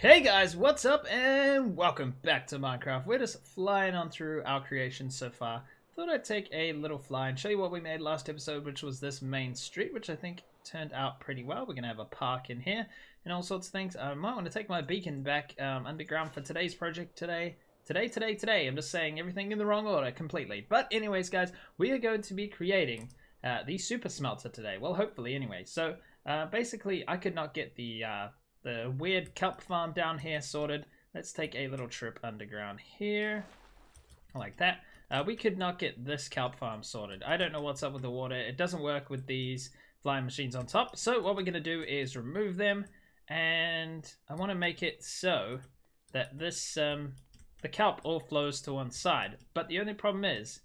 Hey guys, what's up and welcome back to Minecraft. We're just flying on through our creation so far. Thought I'd take a little fly and show you what we made last episode, which was this main street, which I think turned out pretty well. We're going to have a park in here and all sorts of things. I might want to take my beacon back underground for today's project today. Today. I'm just saying everything in the wrong order completely. But anyways, guys, we are going to be creating the super smelter today. Well, hopefully anyway. So basically, I could not get the weird kelp farm down here sorted. Let's take a little trip underground here. Like that. We could not get this kelp farm sorted. I don't know what's up with the water. It doesn't work with these flying machines on top. So what we're going to do is remove them. And I want to make it so that this the kelp all flows to one side. But the only problem is,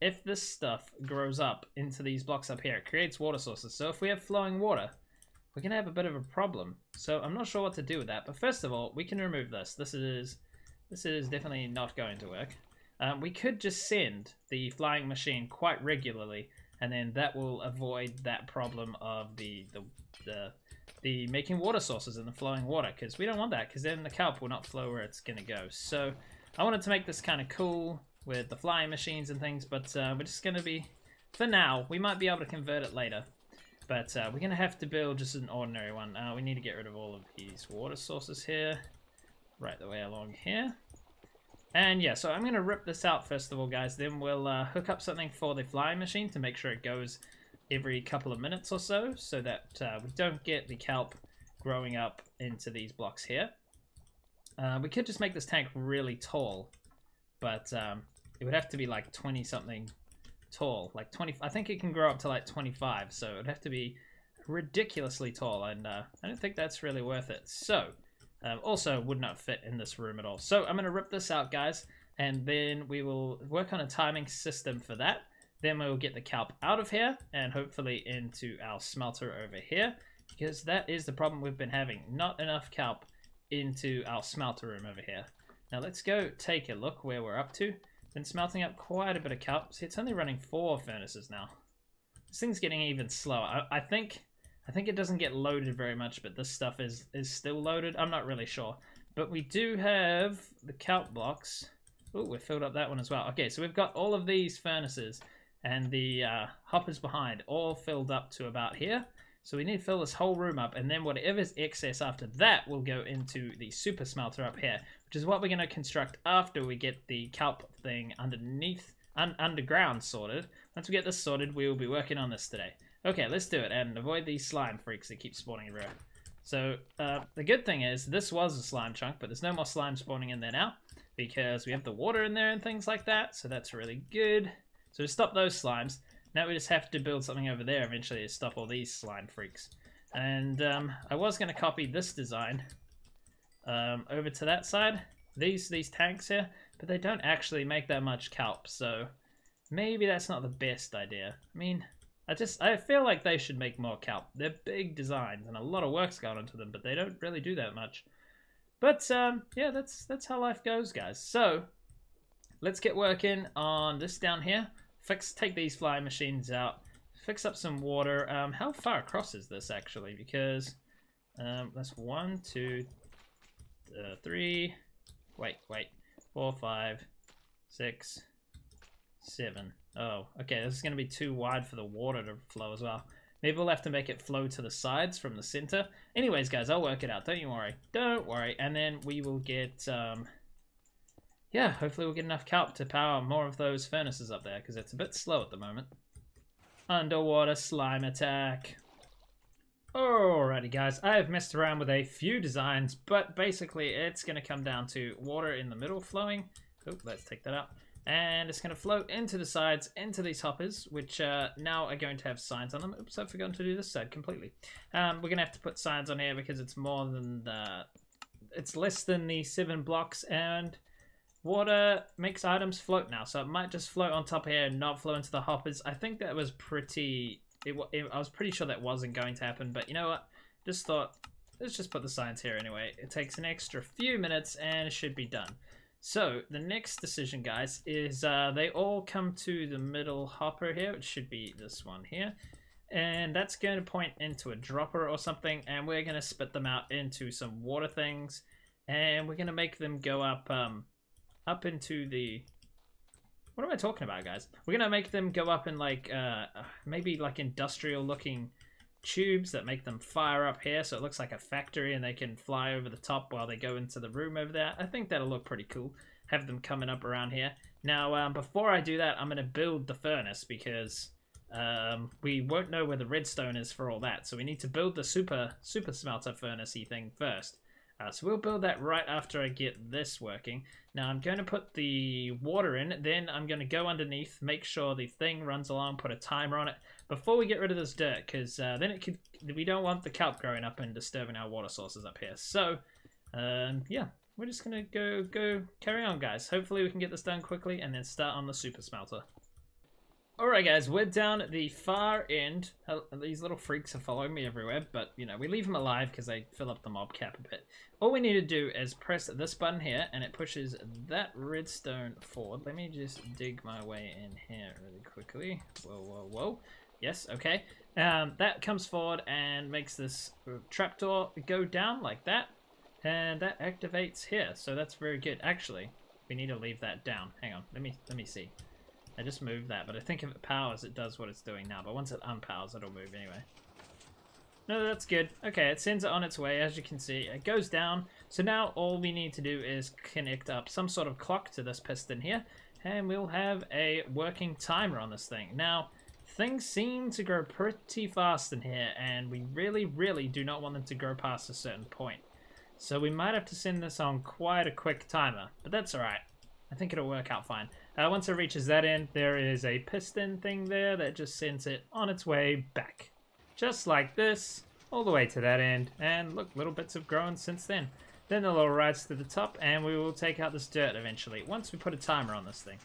if this stuff grows up into these blocks up here, it creates water sources. So if we have flowing water, we're going to have a bit of a problem. So I'm not sure what to do with that. But first of all, we can remove this. This is definitely not going to work. We could just send the flying machine quite regularly, and then that will avoid that problem of the making water sources in the flowing water, because we don't want that, because then the kelp will not flow where it's going to go. So I wanted to make this kind of cool with the flying machines and things, but we're just going to be, for now, we might be able to convert it later. But we're going to have to build just an ordinary one. We need to get rid of all of these water sources here, right the way along here. And yeah, so I'm going to rip this out first of all, guys. Then we'll hook up something for the flying machine to make sure it goes every couple of minutes or so that we don't get the kelp growing up into these blocks here. We could just make this tank really tall, but it would have to be like 20-something tall, like 20. I think it can grow up to like 25, so it would have to be ridiculously tall, and I don't think that's really worth it. So also would not fit in this room at all. So I'm going to rip this out, guys, and then we will work on a timing system for that. Then we'll get the kelp out of here and hopefully into our smelter over here, because that is the problem we've been having. Not enough kelp into our smelter room over here. Now let's go take a look where we're up to. Been smelting up quite a bit of kelp. See, it's only running 4 furnaces now. This thing's getting even slower. I think it doesn't get loaded very much, but this stuff is still loaded. I'm not really sure. But we do have the kelp blocks. Oh, we've filled up that one as well. Okay, so we've got all of these furnaces and the hoppers behind all filled up to about here. So we need to fill this whole room up, and then whatever's excess after that will go into the super smelter up here, which is what we're going to construct after we get the kelp thing underground sorted. Once we get this sorted, we will be working on this today. Okay, let's do it, and avoid these slime freaks that keep spawning everywhere. So the good thing is, this was a slime chunk, but there's no more slime spawning in there now, because we have the water in there and things like that, so that's really good. So to stop those slimes, now we just have to build something over there eventually to stop all these slime freaks. And I was going to copy this design over to that side, these tanks here, but they don't actually make that much kelp, so maybe that's not the best idea. I mean, I feel like they should make more kelp. They're big designs and a lot of work's gone into them, but they don't really do that much. But yeah, that's how life goes, guys. So let's get working on this down here. Take these flying machines out, fix up some water. How far across is this actually? Because that's 1, 2, 3, wait, 4, 5, 6, 7. Oh, okay, this is going to be too wide for the water to flow as well. Maybe we'll have to make it flow to the sides from the center. Anyways, guys, I'll work it out. Don't you worry. Don't worry. And then we will get yeah, hopefully we'll get enough kelp to power more of those furnaces up there, because it's a bit slow at the moment. Underwater slime attack. Alrighty, guys, I have messed around with a few designs, but basically it's going to come down to water in the middle flowing. Oh, let's take that out. And it's going to flow into the sides, into these hoppers, which now are going to have signs on them. Oops, I've forgotten to do this side completely. We're going to have to put signs on here because it's more than it's less than the 7 blocks, and water makes items float now, so it might just float on top here and not flow into the hoppers. I think that was pretty... I was pretty sure that wasn't going to happen, but you know what? Just thought, let's just put the signs here anyway. It takes an extra few minutes and it should be done. So the next decision, guys, is they all come to the middle hopper here, which should be this one here. And that's going to point into a dropper or something, and we're going to spit them out into some water things. and we're gonna make them go up up into the, what am I talking about, guys? We're gonna make them go up in like maybe like industrial looking tubes that make them fire up here, so it looks like a factory, and they can fly over the top while they go into the room over there. I think that'll look pretty cool. Have them coming up around here. Now, before I do that, I'm gonna build the furnace because we won't know where the redstone is for all that, so we need to build the super smelter furnace-y thing first. So we'll build that right after I get this working. Now I'm going to put the water in, then I'm going to go underneath, make sure the thing runs along, put a timer on it before we get rid of this dirt, because then we don't want the kelp growing up and disturbing our water sources up here. So yeah, we're just going to go carry on, guys. Hopefully we can get this done quickly and then start on the super smelter. Alright guys, we're down at the far end. These little freaks are following me everywhere, but you know, we leave them alive because they fill up the mob cap a bit. All we need to do is press this button here and it pushes that redstone forward. Let me just dig my way in here really quickly. Whoa. Yes, okay. That comes forward and makes this trapdoor go down like that. And that activates here, so that's very good. Actually, we need to leave that down. Hang on, let me see. I just moved that, but I think if it powers, it does what it's doing now. But once it unpowers, it'll move anyway. No, that's good. Okay, it sends it on its way, as you can see. It goes down. So now all we need to do is connect up some sort of clock to this piston here, and we'll have a working timer on this thing. Now, things seem to grow pretty fast in here, and we really do not want them to grow past a certain point. So we might have to send this on quite a quick timer, but that's alright. I think it'll work out fine. Once it reaches that end, there is a piston thing there that just sends it on its way back. Just like this, all the way to that end. And look, little bits have grown since then. Then they'll all rise to the top, and we will take out this dirt eventually, once we put a timer on this thing.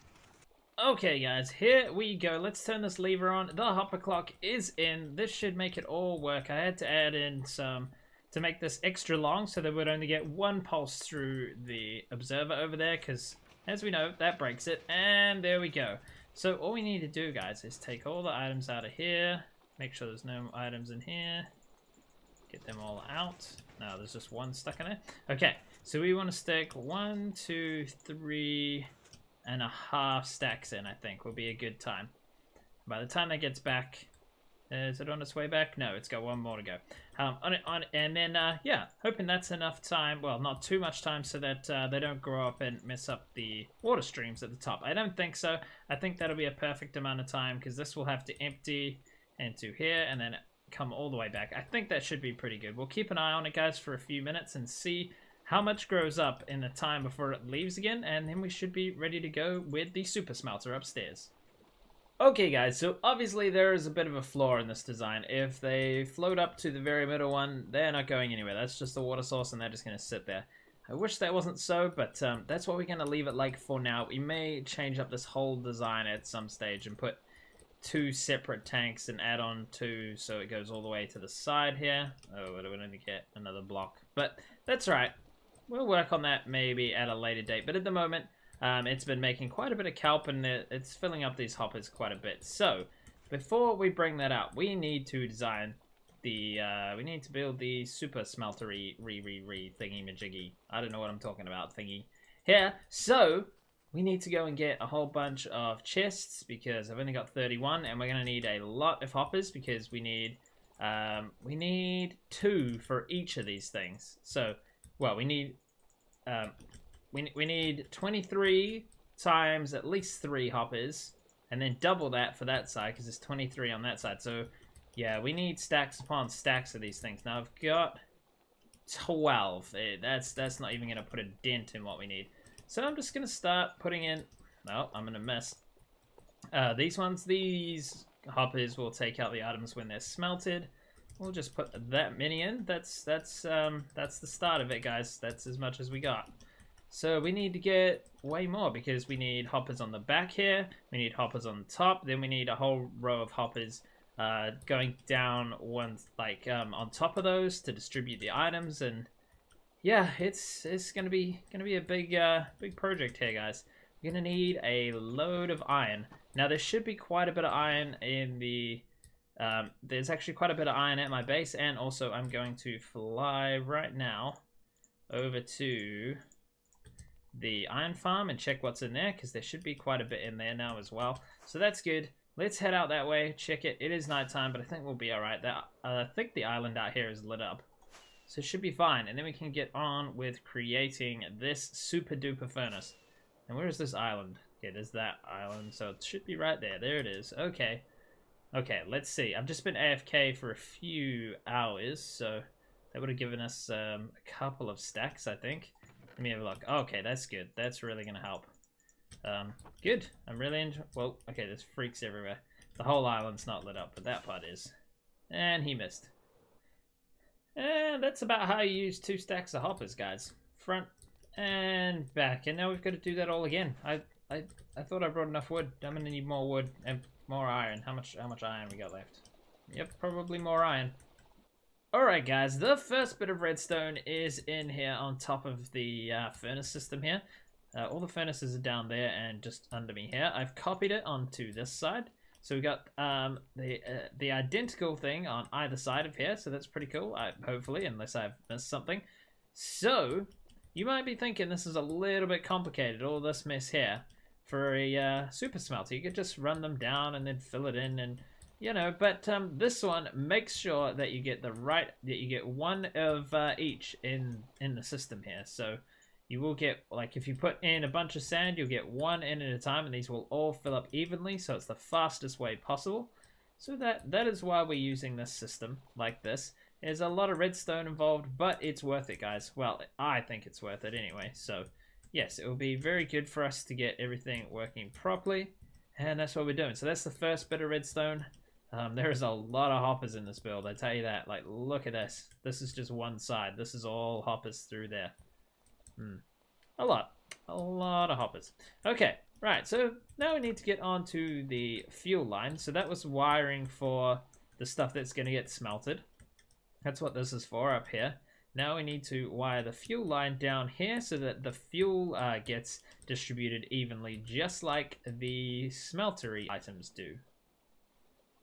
Okay guys, here we go. Let's turn this lever on. The hopper clock is in. This should make it all work. I had to add in some to make this extra long so that we'd only get one pulse through the observer over there, because as we know, that breaks it, and there we go. So all we need to do, guys, is take all the items out of here, make sure there's no items in here, get them all out. No, there's just one stuck in it. Okay, so we want to stick 1, 2, 3.5 stacks in, I think, will be a good time. By the time that gets back, is it on its way back? No, it's got one more to go. And then, yeah, hoping that's enough time. Well, not too much time so that they don't grow up and mess up the water streams at the top. I don't think so. I think that'll be a perfect amount of time because this will have to empty into here and then come all the way back. I think that should be pretty good. We'll keep an eye on it, guys, for a few minutes and see how much grows up in the time before it leaves again. And then we should be ready to go with the super smelter upstairs. Okay guys, so obviously there is a bit of a flaw in this design. If they float up to the very middle one, they're not going anywhere. That's just the water source and they're just going to sit there. I wish that wasn't so, but that's what we're going to leave it like for now. We may change up this whole design at some stage and put 2 separate tanks and add on 2 so it goes all the way to the side here. Oh, we'll only get another block. But that's right. We'll work on that maybe at a later date. But at the moment, it's been making quite a bit of kelp and it's filling up these hoppers quite a bit. So before we bring that out, we need to design the, we need to build the super smeltery thingy majiggy. I don't know what I'm talking about thingy here. So we need to go and get a whole bunch of chests because I've only got 31 and we're going to need a lot of hoppers because we need 2 for each of these things. So, well, we need, we need 23 times at least 3 hoppers, and then double that for that side because it's 23 on that side. So, yeah, we need stacks upon stacks of these things. Now I've got 12. That's not even going to put a dent in what we need. So I'm just going to start putting in. No, I'm going to miss. These hoppers will take out the items when they're smelted. We'll just put that many in. That's the start of it, guys. That's as much as we got. So we need to get way more because we need hoppers on the back here. We need hoppers on the top. Then we need a whole row of hoppers going down ones like on top of those to distribute the items. And yeah, it's gonna be a big project here, guys. We're gonna need a load of iron. Now there should be quite a bit of iron in the. There's actually quite a bit of iron at my base, and also I'm going to fly right now over to the iron farm and check what's in there, because there should be quite a bit in there now as well. So that's good. Let's head out that way, check it. It is nighttime, but I think we'll be alright. I think the island out here is lit up, so it should be fine. And then we can get on with creating this super duper furnace. And where is this island? Okay, there's that island, so it should be right there. There it is. Okay. Okay, let's see. I've just been AFK for a few hours, so that would have given us a couple of stacks, I think. Let me have a look. Okay, that's good. That's really going to help. Good. I'm really enjoying... Well, okay, there's freaks everywhere. The whole island's not lit up, but that part is. And he missed. And that's about how you use 2 stacks of hoppers, guys. Front and back. And now we've got to do that all again. I thought I brought enough wood. I'm going to need more wood and more iron. How much iron we got left? Yep, probably more iron. Alright guys, the first bit of redstone is in here on top of the furnace system here. All the furnaces are down there and just under me here. I've copied it onto this side. So we got the identical thing on either side of here, so that's pretty cool, hopefully, unless I've missed something. So, you might be thinking this is a little bit complicated, all this mess here. For a super smelter, you could just run them down and then fill it in and... You know, but this one makes sure that you get one of each in the system here. So you will get, like, if you put in a bunch of sand, you'll get one in at a time, and these will all fill up evenly. So it's the fastest way possible. So that is why we're using this system like this. There's a lot of redstone involved, but it's worth it, guys. Well, I think it's worth it anyway. So yes, it will be very good for us to get everything working properly, and that's what we're doing. So that's the first bit of redstone. There is a lot of hoppers in this build, I tell you that. Like, look at this. This is just one side. This is all hoppers through there. A lot of hoppers. Okay, right, so now we need to get onto the fuel line. So that was wiring for the stuff that's going to get smelted. That's what this is for up here. Now we need to wire the fuel line down here so that the fuel gets distributed evenly, just like the smeltery items do.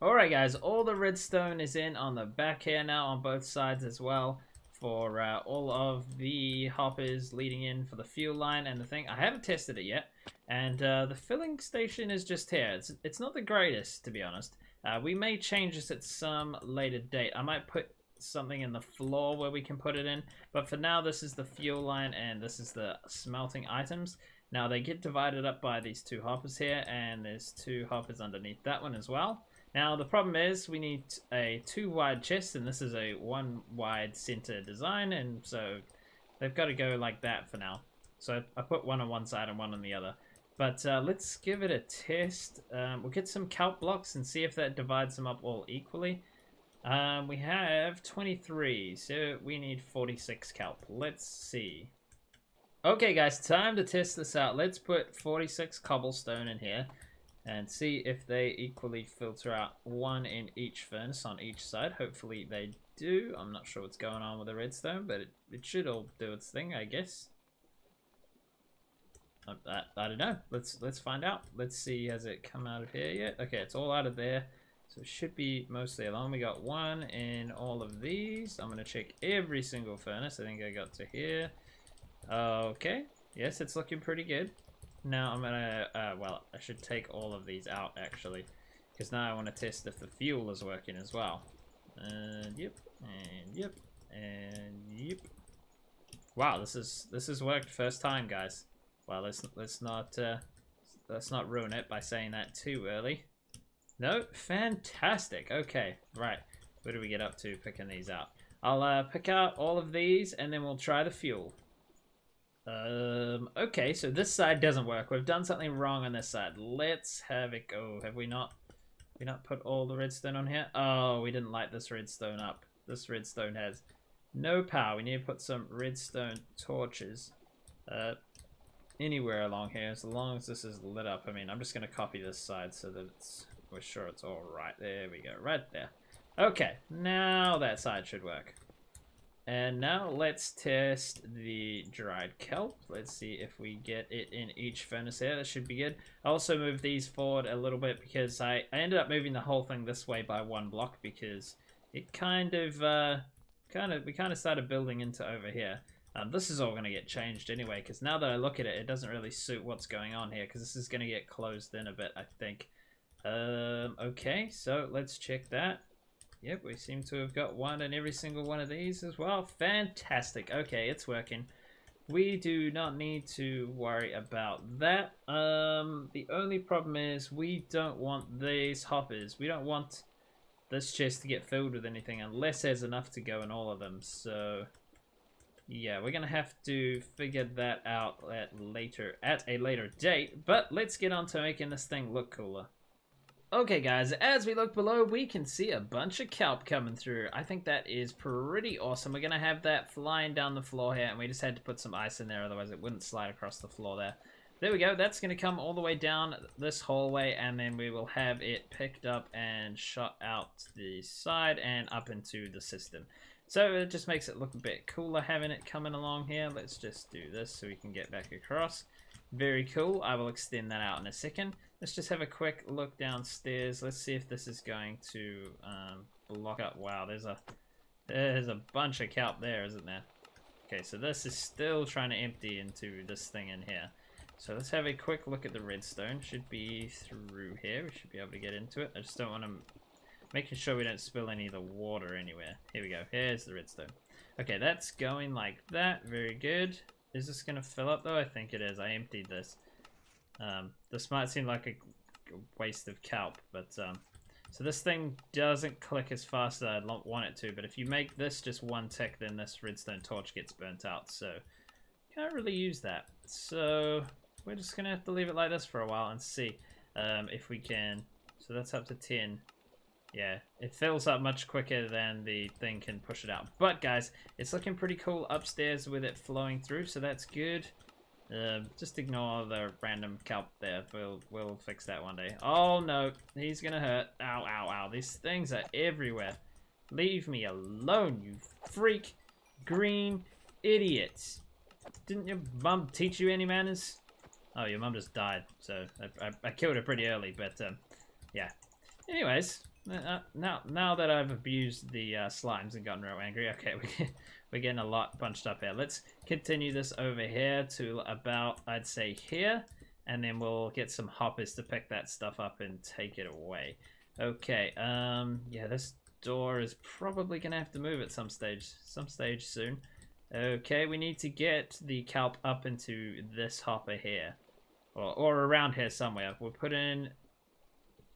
Alright guys, all the redstone is in on the back here now on both sides as well for all of the hoppers leading in for the fuel line and the thing. I haven't tested it yet, and the filling station is just here. It's not the greatest, to be honest. We may change this at some later date. I might put something in the floor where we can put it in, but for now this is the fuel line and this is the smelting items. Now they get divided up by these 2 hoppers here, and there's 2 hoppers underneath that one as well. Now the problem is we need a 2 wide chest, and this is a 1 wide center design, and so they've got to go like that for now. So I put one on one side and one on the other. But let's give it a test. We'll get some kelp blocks and see if that divides them up all equally. We have 23, so we need 46 kelp. Let's see. Okay guys, time to test this out. Let's put 46 cobblestone in here and see if they equally filter out 1 in each furnace on each side. Hopefully they do. I'm not sure what's going on with the redstone, but it should all do its thing, I guess. I don't know. Let's find out. Let's see, has it come out of here yet? Okay, it's all out of there, so it should be mostly along. We got 1 in all of these. I'm gonna check every single furnace. I think I got to here. Okay, yes, it's looking pretty good. Now I'm gonna, well, I should take all of these out actually, because now I want to test if the fuel is working as well. And yep, and yep, and yep. Wow, this has worked first time, guys. Well, let's not ruin it by saying that too early. No, fantastic. Okay, right. Where do we get up to picking these out? I'll pick out all of these and then we'll try the fuel. Okay, so this side doesn't work. We've done something wrong on this side. Let's have it go. Have we not put all the redstone on here? Oh, we didn't light this redstone up. This redstone has no power. We need to put some redstone torches anywhere along here, as long as this is lit up. I mean, I'm just going to copy this side so that we're sure it's all right. There we go, right there. Okay, now that side should work. And now let's test the dried kelp. Let's see if we get it in each furnace here. That should be good. I also moved these forward a little bit because I ended up moving the whole thing this way by 1 block because it we kind of started building into over here. This is all going to get changed anyway, because now that I look at it, it doesn't really suit what's going on here, because this is going to get closed in a bit, I think. Okay, so let's check that. Yep, we seem to have got one in every single one of these as well. Fantastic. Okay, it's working. We do not need to worry about that. The only problem is we don't want these hoppers. We don't want this chest to get filled with anything unless there's enough to go in all of them. So yeah, we're gonna have to figure that out at a later date. But let's get on to making this thing look cooler. Okay guys, as we look below, we can see a bunch of kelp coming through. I think that is pretty awesome. We're going to have that flying down the floor here, and we just had to put some ice in there, otherwise it wouldn't slide across the floor there. There we go, that's going to come all the way down this hallway, and then we will have it picked up and shot out the side and up into the system. So it just makes it look a bit cooler having it coming along here. Let's just do this so we can get back across. Very cool. I will extend that out in a second. Let's just have a quick look downstairs. Let's see if this is going to block up. Wow, there's a bunch of kelp there, isn't there? Okay, so this is still trying to empty into this thing in here. So let's have a quick look at the redstone. Should be through here. We should be able to get into it. I just don't want to... Making sure we don't spill any of the water anywhere. Here we go. Here's the redstone. Okay, that's going like that. Very good. Is this going to fill up though? I think it is. I emptied this. This might seem like a waste of kelp, but so this thing doesn't click as fast as I'd want it to, but if you make this just one tick, then this redstone torch gets burnt out, so can't really use that. So we're just gonna have to leave it like this for a while and see if we can. So that's up to 10. Yeah, it fills up much quicker than the thing can push it out. But guys, it's looking pretty cool upstairs with it flowing through, so that's good. Just ignore the random kelp there. We'll fix that one day. Oh no, he's gonna hurt. Ow, ow, ow. These things are everywhere. Leave me alone, you freak green idiots. Didn't your mum teach you any manners? Oh, your mum just died, so I killed her pretty early, but yeah. Anyways, now that I've abused the slimes and gotten real angry, okay, we're getting a lot bunched up here. Let's continue this over here to about, I'd say, here, and then we'll get some hoppers to pick that stuff up and take it away. Okay, yeah, this door is probably gonna have to move at some stage soon. Okay, we need to get the kelp up into this hopper here, or around here somewhere. We'll put in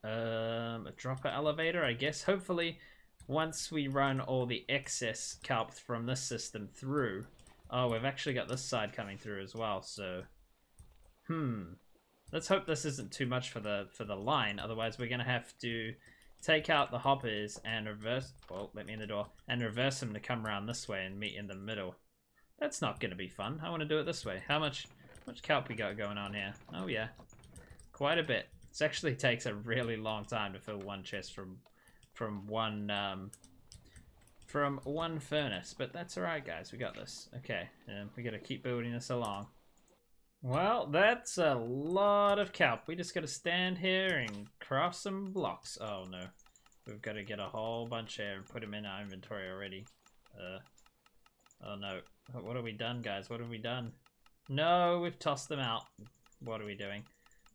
a dropper elevator, I guess. Hopefully, once we run all the excess kelp from this system through. Oh, we've actually got this side coming through as well, so let's hope this isn't too much for the line. Otherwise, we're gonna have to take out the hoppers and reverse. Well, let me in the door and reverse them to come around this way and meet in the middle. That's not gonna be fun. I want to do it this way. How much kelp we got going on here? Oh yeah, quite a bit. This actually takes a really long time to fill one chest from one furnace, but that's all right, guys. We got this. Okay, we got to keep building this along. Well, that's a lot of kelp. We just got to stand here and craft some blocks. Oh no, we've got to get a whole bunch here and put them in our inventory already. Oh no, what have we done, guys? What have we done? No, we've tossed them out. What are we doing?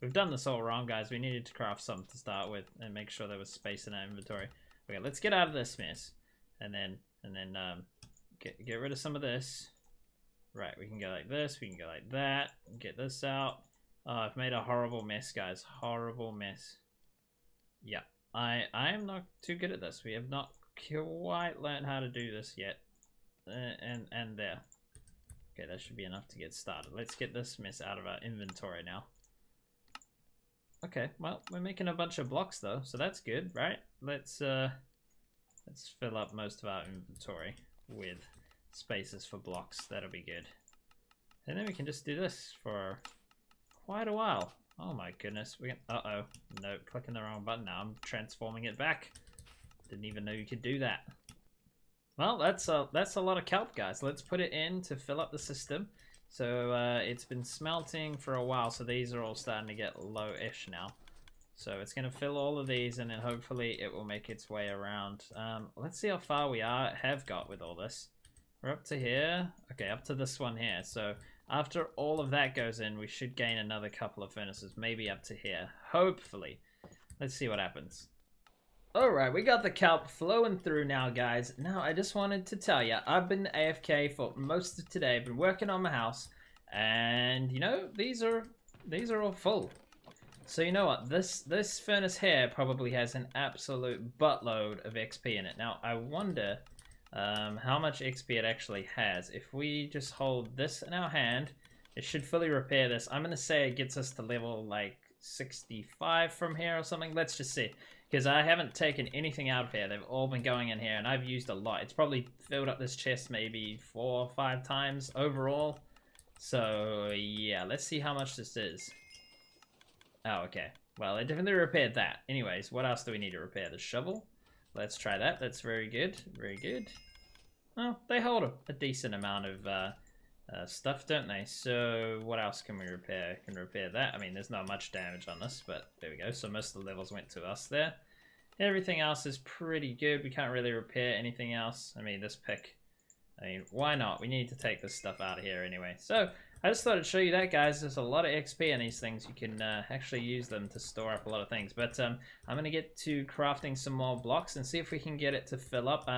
We've done this all wrong, guys. We needed to craft some to start with and make sure there was space in our inventory. Okay, let's get out of this mess, and then get rid of some of this. Right, we can go like this. We can go like that. Get this out. Oh, I've made a horrible mess, guys. Horrible mess. Yeah, I am not too good at this. We have not quite learned how to do this yet. And there. Okay, that should be enough to get started. Let's get this mess out of our inventory now. Okay, well, we're making a bunch of blocks though, so that's good, right? Let's fill up most of our inventory with spaces for blocks. That'll be good. And then we can just do this for quite a while. Oh my goodness, uh-oh. No, clicking the wrong button now. I'm transforming it back. Didn't even know you could do that. Well, that's a lot of kelp, guys. Let's put it in to fill up the system. So it's been smelting for a while, so these are all starting to get low-ish now. So it's going to fill all of these, and then hopefully it will make its way around. Let's see how far we have got with all this. We're up to here. Okay, up to this one here. So after all of that goes in, we should gain another couple of furnaces, maybe up to here. Hopefully. Let's see what happens. Alright, we got the kelp flowing through now, guys. Now, I just wanted to tell you, I've been AFK for most of today. I've been working on my house, and, you know, these are all full. So, you know what? This furnace here probably has an absolute buttload of XP in it. Now, I wonder how much XP it actually has. If we just hold this in our hand, it should fully repair this. I'm going to say it gets us to level, like, 65 from here or something. Let's just see. Because I haven't taken anything out of here. They've all been going in here, and I've used a lot. It's probably filled up this chest maybe 4 or 5 times overall. So, yeah, let's see how much this is. Oh, okay. Well, it definitely repaired that. Anyways, what else do we need to repair? The shovel? Let's try that. That's very good. Very good. Well, they hold a decent amount of stuff, don't they? So what else can we repair? Can repair that. I mean, there's not much damage on this, but there we go. So most of the levels went to us there. Everything else is pretty good. We can't really repair anything else. I mean, this pick, I mean, why not? We need to take this stuff out of here anyway. So I just thought I'd show you that, guys. There's a lot of XP in these things. You can actually use them to store up a lot of things. But I'm going to get to crafting some more blocks and see if we can get it to fill up.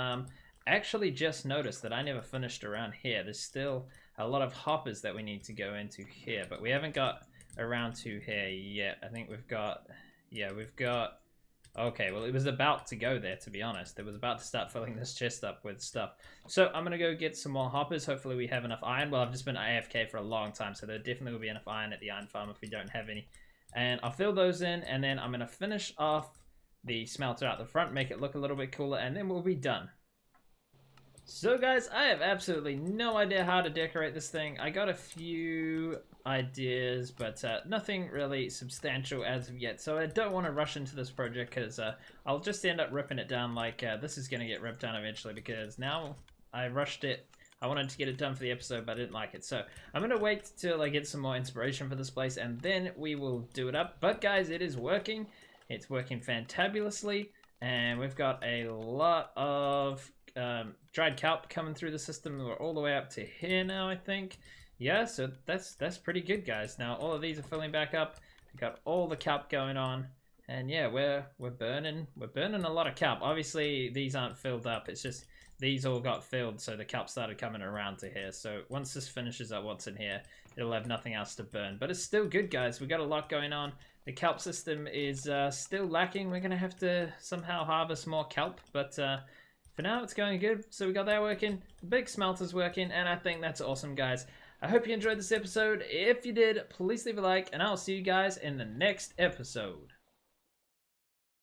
Actually just noticed that I never finished around here. There's still a lot of hoppers that we need to go into here, but we haven't got around to here yet. I think we've got, yeah, we've got, okay, well, it was about to go there, to be honest. It was about to start filling this chest up with stuff. So I'm going to go get some more hoppers. Hopefully we have enough iron. Well, I've just been AFK for a long time, so there definitely will be enough iron at the iron farm if we don't have any. And I'll fill those in, and then I'm going to finish off the smelter out the front, make it look a little bit cooler, and then we'll be done. So guys, I have absolutely no idea how to decorate this thing. I got a few ideas, but nothing really substantial as of yet. So I don't want to rush into this project because I'll just end up ripping it down like this is going to get ripped down eventually, because now I rushed it. I wanted to get it done for the episode, but I didn't like it. So I'm going to wait till I get some more inspiration for this place, and then we will do it up. But guys, it is working. It's working fantabulously, and we've got a lot of dried kelp coming through the system. We're all the way up to here now, I think. Yeah, so that's pretty good, guys. Now all of these are filling back up. We've got all the kelp going on, and yeah, we're burning a lot of kelp. Obviously these aren't filled up, it's just these all got filled, so the kelp started coming around to here. So once this finishes up what's in here, it'll have nothing else to burn. But it's still good, guys. We got a lot going on. The kelp system is still lacking. We're gonna have to somehow harvest more kelp, but for now, it's going good. So we got that working, the big smelter's working, and I think that's awesome, guys. I hope you enjoyed this episode. If you did, please leave a like, and I'll see you guys in the next episode.